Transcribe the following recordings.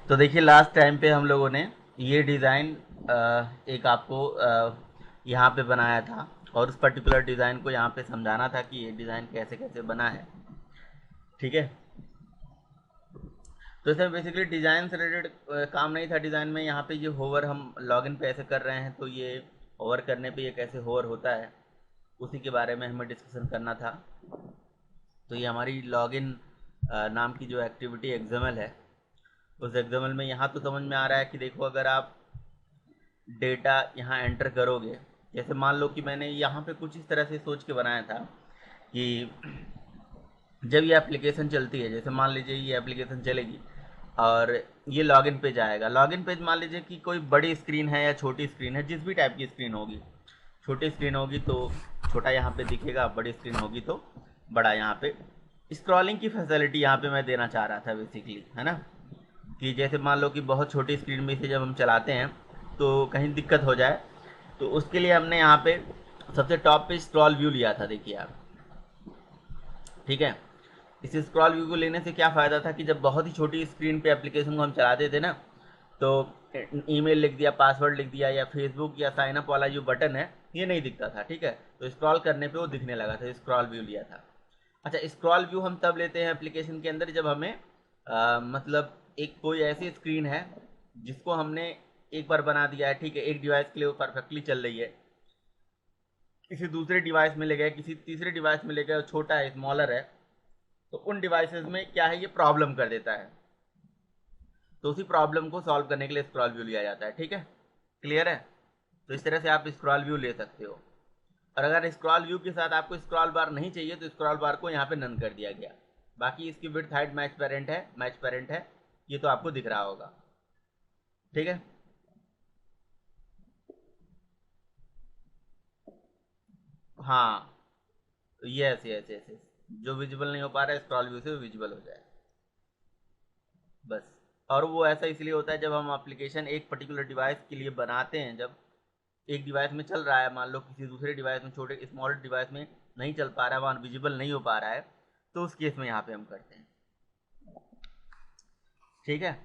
तो देखिए last time पे हम लोगों ने ये डिज़ाइन एक आपको यहाँ पे बनाया था, और उस पर्टिकुलर डिज़ाइन को यहाँ पे समझाना था कि ये डिज़ाइन कैसे कैसे बना है। ठीक है, तो इसमें बेसिकली डिज़ाइन से रिलेटेड काम नहीं था। डिज़ाइन में यहाँ पे ये होवर हम लॉगिन पे ऐसे कर रहे हैं, तो ये होवर करने पे ये कैसे होवर होता है, उसी के बारे में हमें डिस्कशन करना था। तो ये हमारी लॉगिन नाम की जो एक्टिविटी एक्सएमएल है, उस एक्सएमएल में यहाँ तो समझ में आ रहा है कि देखो, अगर आप डेटा यहाँ एंटर करोगे, जैसे मान लो कि मैंने यहाँ पे कुछ इस तरह से सोच के बनाया था कि जब ये एप्लीकेशन चलती है, जैसे मान लीजिए ये एप्लीकेशन चलेगी और ये लॉगिन पेज आएगा। लॉगिन पेज मान लीजिए कि कोई बड़ी स्क्रीन है या छोटी स्क्रीन है, जिस भी टाइप की स्क्रीन होगी। छोटी स्क्रीन होगी तो छोटा यहाँ पे दिखेगा, बड़ी स्क्रीन होगी तो बड़ा। यहाँ पे स्क्रॉलिंग की फैसिलिटी यहाँ पे मैं देना चाह रहा था बेसिकली, है ना, कि जैसे मान लो कि बहुत छोटी स्क्रीन में से जब हम चलाते हैं तो कहीं दिक्कत हो जाए, तो उसके लिए हमने यहाँ पे सबसे टॉप पे स्क्रॉल व्यू लिया था। देखिए आप, ठीक है। इस स्क्रॉल व्यू को लेने से क्या फ़ायदा था कि जब बहुत ही छोटी स्क्रीन पे एप्लीकेशन को हम चलाते थे ना, तो ईमेल लिख दिया, पासवर्ड लिख दिया, या फेसबुक या साइन अप वाला जो बटन है ये नहीं दिखता था। ठीक है, तो स्क्रॉल करने पे वो दिखने लगा था, स्क्रॉल व्यू लिया था। अच्छा, स्क्रॉल व्यू हम तब लेते हैं एप्लीकेशन के अंदर जब हमें मतलब एक कोई ऐसी स्क्रीन है जिसको हमने एक बार बना दिया है, ठीक है, एक डिवाइस के लिए वो परफेक्टली चल रही है, किसी दूसरे डिवाइस में ले गए, किसी तीसरे डिवाइस में ले गए, छोटा है, स्मॉलर है, तो उन डिवाइसेस में क्या है, ये प्रॉब्लम कर देता है। तो उसी प्रॉब्लम को सॉल्व करने के लिए स्क्रॉल व्यू लिया जाता है। ठीक है, क्लियर है। तो इस तरह से आप स्क्रॉल व्यू ले सकते हो। और अगर स्क्रॉल व्यू के साथ आपको स्क्रॉल बार नहीं चाहिए तो स्क्रॉल बार को यहाँ पे नन कर दिया गया। बाकी इसकी विड्थ हाइट मैच पेरेंट है, मैच पेरेंट है, ये तो आपको दिख रहा होगा। ठीक है, हाँ, यस यस यस यस, जो विजिबल नहीं हो पा रहा है स्क्रॉल व्यू से वो विजिबल हो जाए, बस। और वो ऐसा इसलिए होता है जब हम एप्लीकेशन एक पर्टिकुलर डिवाइस के लिए बनाते हैं, जब एक डिवाइस में चल रहा है, मान लो किसी दूसरे डिवाइस में, छोटे स्मॉल डिवाइस में नहीं चल पा रहा है, वहाँ विजिबल नहीं हो पा रहा है, तो उस केस में यहाँ पे हम करते हैं। ठीक है,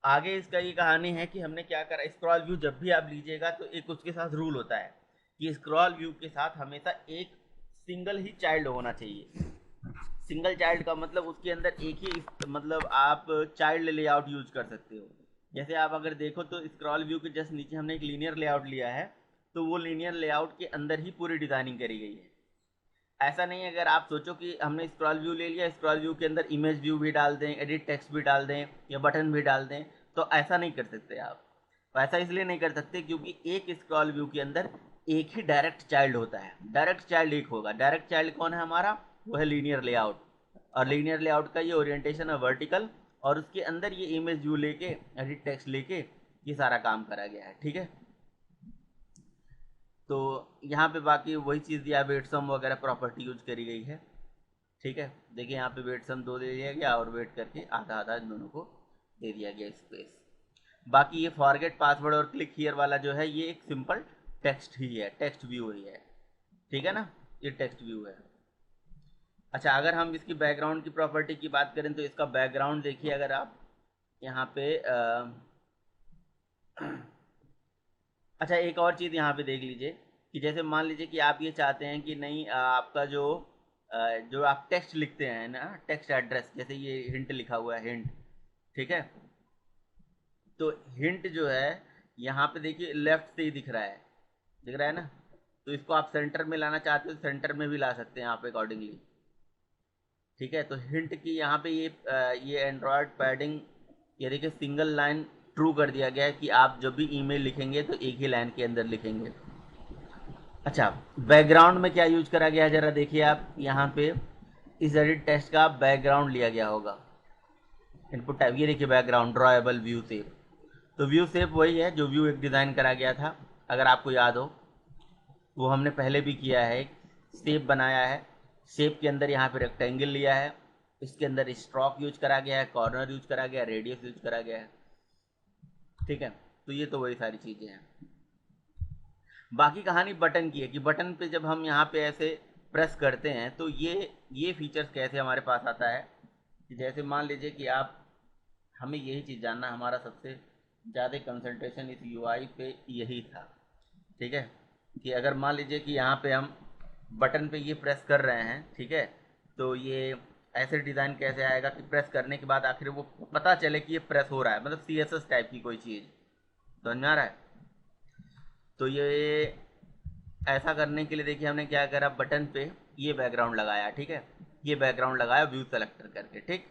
आगे इसका ये कहानी है कि हमने क्या करा। स्क्रॉल व्यू जब भी आप लीजिएगा तो एक उसके साथ रूल होता है कि स्क्रॉल व्यू के साथ हमेशा एक सिंगल ही चाइल्ड होना चाहिए। सिंगल चाइल्ड का मतलब उसके अंदर एक ही, मतलब आप चाइल्ड लेआउट यूज कर सकते हो। जैसे आप अगर देखो तो स्क्रॉल व्यू के जस्ट नीचे हमने एक लीनियर लेआउट लिया है, तो वो लीनियर लेआउट के अंदर ही पूरी डिजाइनिंग करी गई है। ऐसा नहीं है अगर आप सोचो कि हमने स्क्रॉल व्यू ले लिया, स्क्रॉल व्यू के अंदर इमेज व्यू भी डाल दें, एडिट टेक्स्ट भी डाल दें, या बटन भी डाल दें, तो ऐसा नहीं कर सकते आप। तो ऐसा इसलिए नहीं कर सकते क्योंकि एक स्क्रॉल व्यू के अंदर एक ही डायरेक्ट चाइल्ड होता है। डायरेक्ट चाइल्ड एक होगा। डायरेक्ट चाइल्ड कौन है हमारा? वो है लीनियर लेआउट। और लीनियर लेआउट का ये ओरिएंटेशन है वर्टिकल, और उसके अंदर ये इमेज व्यू लेके, एडिट टेक्स्ट लेके ये सारा काम करा गया है। ठीक है, तो यहाँ पे बाकी वही चीज़ दिया, वेट सम वगैरह प्रॉपर्टी यूज करी गई है। ठीक है, देखिए यहाँ पे वेट सम 2 दे दिया गया, और वेट करके आधा आधा इन दोनों को दे दिया गया स्पेस। बाकी ये फॉरगेट पासवर्ड और क्लिक हियर वाला जो है, ये एक सिंपल टेक्स्ट ही है, टेक्स्ट व्यू ही है। ठीक है ना, ये टेक्स्ट व्यू है। अच्छा, अगर हम इसकी बैकग्राउंड की प्रॉपर्टी की बात करें तो इसका बैकग्राउंड देखिए, अगर आप यहाँ पे अच्छा, एक और चीज़ यहाँ पे देख लीजिए कि जैसे मान लीजिए कि आप ये चाहते हैं कि नहीं, आपका जो आप टेक्स्ट लिखते हैं ना, टेक्स्ट एड्रेस, जैसे ये हिंट लिखा हुआ है, हिंट। ठीक है, तो हिंट जो है यहाँ पे देखिए लेफ्ट से ही दिख रहा है, दिख रहा है ना, तो इसको आप सेंटर में लाना चाहते हो, सेंटर में भी ला सकते हैं आप अकॉर्डिंगली। ठीक है, तो हिंट की यहाँ पे ये एंड्रॉयड पैडिंग, ये देखिए सिंगल लाइन ट्रू कर दिया गया है कि आप जब भी ईमेल लिखेंगे तो एक ही लाइन के अंदर लिखेंगे। अच्छा, बैकग्राउंड में क्या यूज करा गया है जरा देखिए आप यहाँ पे, इस एडिट टेक्स्ट का बैकग्राउंड लिया गया होगा। इनपुट टाइप, ये देखिए बैकग्राउंड ड्रॉएबल व्यू शेप। तो व्यू शेप वही है जो व्यू एक डिज़ाइन करा गया था, अगर आपको याद हो, वो हमने पहले भी किया है। शेप बनाया है, शेप के अंदर यहाँ पे रेक्टेंगल लिया है, इसके अंदर स्ट्रोक यूज करा गया है, कॉर्नर यूज करा गया है, रेडियस यूज करा गया है। ठीक है, तो ये तो वही सारी चीज़ें हैं। बाकी कहानी बटन की है कि बटन पे जब हम यहाँ पे ऐसे प्रेस करते हैं तो ये फीचर्स कैसे हमारे पास आता है कि जैसे मान लीजिए कि आप हमें यही चीज़ जानना, हमारा सबसे ज़्यादा कंसंट्रेशन इस यूआई पे यही था। ठीक है, कि अगर मान लीजिए कि यहाँ पे हम बटन पे ये प्रेस कर रहे हैं, ठीक है, तो ये ऐसे डिज़ाइन कैसे आएगा कि प्रेस करने के बाद आखिर वो पता चले कि ये प्रेस हो रहा है, मतलब CSS टाइप की कोई चीज़, समझ में आ रहा है। तो ये ऐसा करने के लिए देखिए हमने क्या करा, बटन पे ये बैकग्राउंड लगाया, ठीक है, ये बैकग्राउंड लगाया व्यू सेलेक्टर करके, ठीक।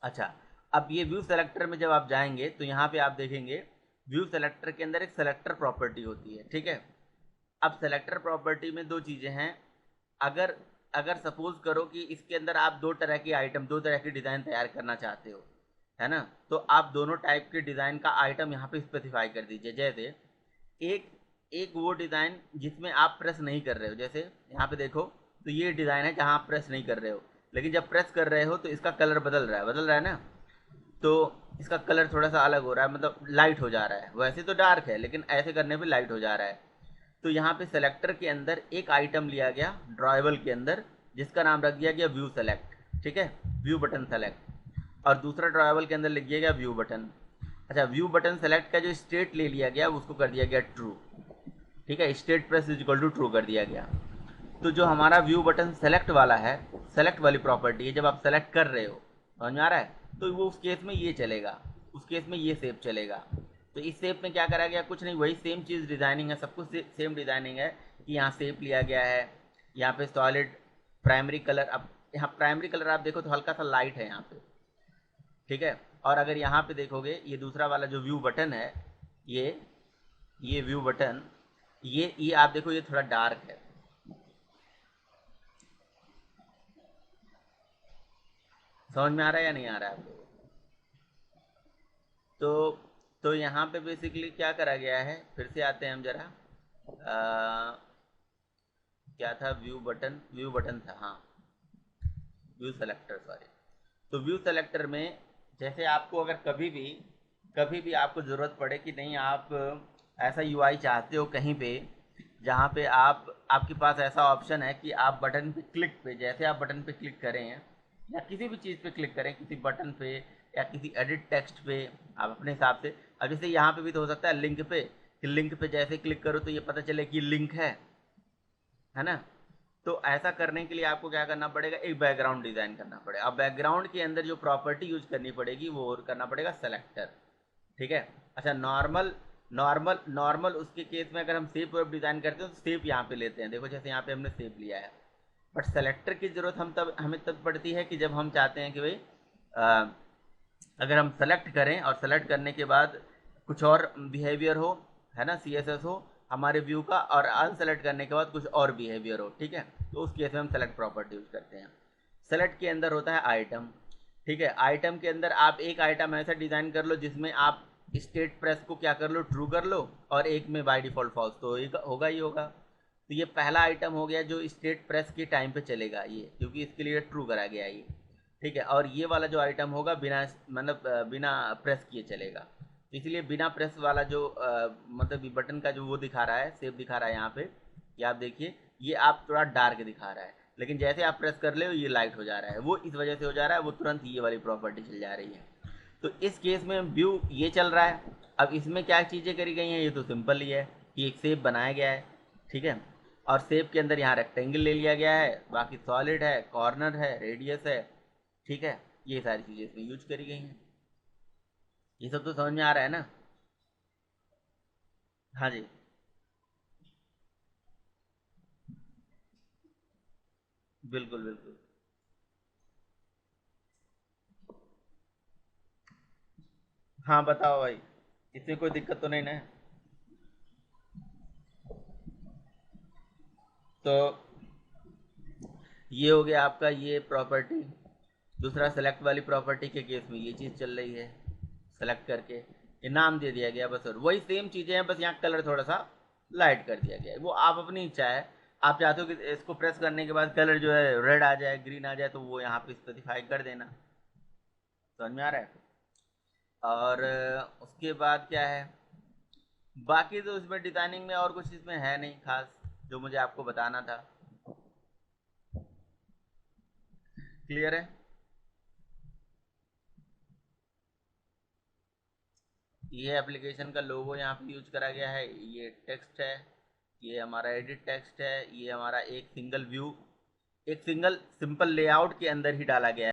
अच्छा, अब ये व्यू सेलेक्टर में जब आप जाएंगे तो यहाँ पे आप देखेंगे व्यू सेलेक्टर के अंदर एक सेलेक्टर प्रॉपर्टी होती है, ठीक है। अब सेलेक्टर प्रॉपर्टी में दो चीज़ें हैं। अगर अगर सपोज करो कि इसके अंदर आप दो तरह की आइटम, दो तरह की डिज़ाइन तैयार करना चाहते हो, है ना, तो आप दोनों टाइप के डिज़ाइन का आइटम यहाँ पे स्पेसिफाई कर दीजिए। जैसे एक एक वो डिज़ाइन जिसमें आप प्रेस नहीं कर रहे हो, जैसे यहाँ पे देखो, तो ये डिज़ाइन है जहाँ आप प्रेस नहीं कर रहे हो, लेकिन जब प्रेस कर रहे हो तो इसका कलर बदल रहा है ना, तो इसका कलर थोड़ा सा अलग हो रहा है, मतलब लाइट हो जा रहा है। वैसे तो डार्क है लेकिन ऐसे करने पे लाइट हो जा रहा है। तो यहाँ पे सेलेक्टर के अंदर एक आइटम लिया गया ड्रॉएबल के अंदर, जिसका नाम रख दिया गया व्यू सेलेक्ट, ठीक है, व्यू बटन सेलेक्ट, और दूसरा ड्रॉएबल के अंदर लिख दिया गया व्यू बटन। अच्छा, व्यू बटन सेलेक्ट का जो स्टेट ले लिया गया उसको कर दिया गया ट्रू, ठीक है, state press is equal to true कर दिया गया। तो जो हमारा व्यू बटन सेलेक्ट वाला है, सेलेक्ट वाली प्रॉपर्टी है, जब आप सेलेक्ट कर रहे हो, समझ में आ रहा है, तो वो उस केस में ये चलेगा, उस केस में ये शेप चलेगा। तो इस शेप में क्या करा गया, कुछ नहीं, वही सेम चीज़ डिज़ाइनिंग है, सब कुछ सेम डिज़ाइनिंग है, कि यहाँ शेप लिया गया है, यहाँ पे सॉलिड प्राइमरी कलर, अब यहाँ प्राइमरी कलर आप देखो तो हल्का सा लाइट है यहाँ पे, ठीक है। और अगर यहाँ पे देखोगे ये दूसरा वाला जो व्यू बटन है, ये व्यू बटन, ये आप देखो ये थोड़ा डार्क है, समझ में आ रहा है या नहीं आ रहा है आप लोगों को? तो यहाँ पे बेसिकली क्या करा गया है, फिर से आते हैं हम जरा, क्या था, व्यू बटन था, हाँ, व्यू सेलेक्टर, सॉरी। तो व्यू सेलेक्टर में जैसे आपको अगर कभी भी आपको ज़रूरत पड़े कि नहीं, आप ऐसा यूआई चाहते हो कहीं पे जहाँ पे आपके पास ऐसा ऑप्शन है कि आप बटन पे क्लिक पे, जैसे आप बटन पे क्लिक करें या किसी भी चीज़ पे क्लिक करें, किसी बटन पे या किसी एडिट टेक्स्ट पे, आप अपने हिसाब से, अब जैसे यहाँ पे भी तो हो सकता है लिंक पे, कि लिंक पे जैसे क्लिक करो तो ये पता चले कि लिंक है ना। तो ऐसा करने के लिए आपको क्या करना पड़ेगा, एक बैकग्राउंड डिज़ाइन करना पड़ेगा। अब बैकग्राउंड के अंदर जो प्रॉपर्टी यूज करनी पड़ेगी वो करना पड़ेगा सेलेक्टर, ठीक है। अच्छा, नॉर्मल नॉर्मल नॉर्मल उसके केस में अगर हम शेप वेब डिज़ाइन करते हैं तो शेप यहाँ पे लेते हैं, देखो जैसे यहाँ पे हमने शेप लिया है। बट सेलेक्टर की ज़रूरत हमें तब पड़ती है कि जब हम चाहते हैं कि भाई अगर हम सेलेक्ट करें और सेलेक्ट करने के बाद कुछ और बिहेवियर हो, है ना, CSS हो हमारे व्यू का, और अनसेलेक्ट करने के बाद कुछ और बिहेवियर हो, ठीक है, तो उस केस में हम सेलेक्ट प्रॉपर्टी यूज करते हैं। सेलेक्ट के अंदर होता है आइटम, ठीक है, आइटम के अंदर आप एक आइटम ऐसा डिज़ाइन कर लो जिसमें आप स्टेट प्रेस को क्या कर लो, ट्रू कर लो, और एक में बाय डिफ़ॉल्ट फॉल्स, तो होगा ही होगा। तो ये पहला आइटम हो गया जो स्टेट प्रेस के टाइम पे चलेगा, ये क्योंकि इसके लिए ट्रू करा गया ये, ठीक है। और ये वाला जो आइटम होगा बिना, मतलब बिना प्रेस किए चलेगा, तो इसलिए बिना प्रेस वाला जो मतलब बटन का जो वो दिखा रहा है, सेप दिखा रहा है यहाँ पे, ये आप देखिए, ये आप थोड़ा डार्क दिखा रहा है, लेकिन जैसे आप प्रेस कर ले हो ये लाइट हो जा रहा है, वो इस वजह से हो जा रहा है, वो तुरंत ये वाली प्रॉपर्टी चल जा रही है। तो इस केस में व्यू ये चल रहा है। अब इसमें क्या चीज़ें करी गई हैं, ये तो सिंपल ही है कि एक शेप बनाया गया है, ठीक है, और शेप के अंदर यहाँ रेक्टेंगल ले लिया गया है, बाकी सॉलिड है, कॉर्नर है, रेडियस है, ठीक है, ये सारी चीज़ें इसमें यूज करी गई हैं। ये सब तो समझ में आ रहा है ना? हाँ जी, बिल्कुल बिल्कुल। हाँ बताओ भाई, इसमें कोई दिक्कत तो नहीं ना? तो ये हो गया आपका ये प्रॉपर्टी। दूसरा सेलेक्ट वाली प्रॉपर्टी के केस में ये चीज़ चल रही है, सेलेक्ट करके ये नाम दे दिया गया बस, और वही सेम चीज़ें हैं, बस यहाँ कलर थोड़ा सा लाइट कर दिया गया है, वो आप अपनी इच्छा है। आप चाहते हो कि इसको प्रेस करने के बाद कलर जो है रेड आ जाए, ग्रीन आ जाए, तो वो यहाँ पे स्पेसिफाई कर देना, समझ में आ रहा है। और उसके बाद क्या है, बाकी तो इसमें डिज़ाइनिंग में और कुछ इसमें है नहीं खास जो मुझे आपको बताना था। क्लियर है? ये एप्लीकेशन का लोगो यहाँ पे यूज करा गया है, ये टेक्स्ट है, ये हमारा एडिट टेक्स्ट है, ये हमारा एक सिंगल व्यू, एक सिंगल सिंपल लेआउट के अंदर ही डाला गया है।